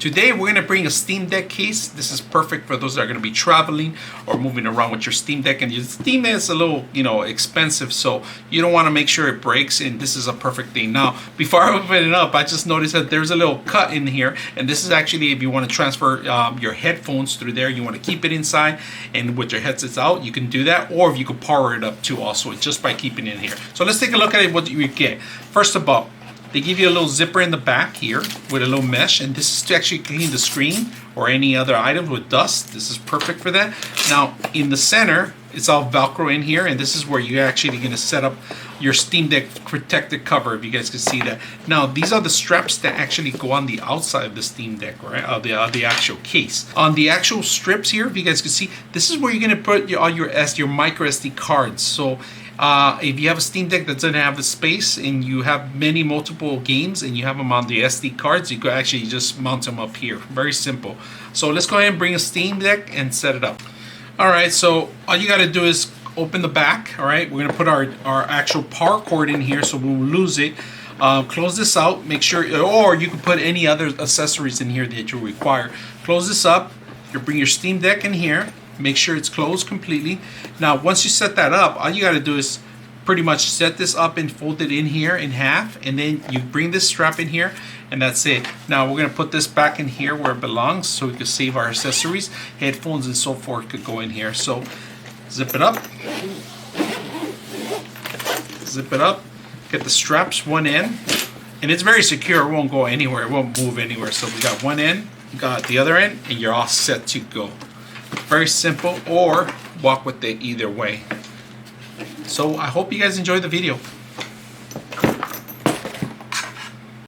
Today we're going to bring a Steam Deck case. This is perfect for those that are going to be traveling or moving around with your Steam Deck. And your Steam Deck is a little, expensive, so you don't want to make sure it breaks. And this is a perfect thing. Now, before I open it up, I just noticed that there's a little cut in here. And this is actually if you want to transfer your headphones through there. You want to keep it inside, and with your headsets out, you can do that. Or if you could power it up too, also just by keeping it in here. So let's take a look at it. What you get. First of all, they give you a little zipper in the back here with a little mesh, and this is to actually clean the screen or any other items with dust. This is perfect for that. Now, in the center, it's all Velcro in here, and this is where you're actually going to set up your Steam Deck protected cover, if you guys can see that. Now, these are the straps that actually go on the outside of the Steam Deck, right? The actual case. On the actual strips here, if you guys can see, this is where you're going to put all your micro SD cards. So, if you have a Steam Deck that doesn't have the space and you have multiple games and you have them on the SD cards, you could actually just mount them up here. Very simple. So let's go ahead and bring a Steam Deck and set it up. Alright, so all you got to do is open the back. Alright, we're going to put our actual power cord in here so we won't lose it. Close this out, make sure, or you can put any other accessories in here that you require. Close this up, you bring your Steam Deck in here. Make sure it's closed completely. Now, once you set that up, all you got to do is pretty much set this up and fold it in here in half, and then you bring this strap in here, and that's it. Now, we're going to put this back in here where it belongs so we can save our accessories. Headphones and so forth could go in here. So, zip it up. Zip it up. Get the straps one end. And it's very secure. It won't go anywhere. It won't move anywhere. So, we got one end, you got the other end, and you're all set to go. Very simple, or walk with it either way. So I hope you guys enjoyed the video.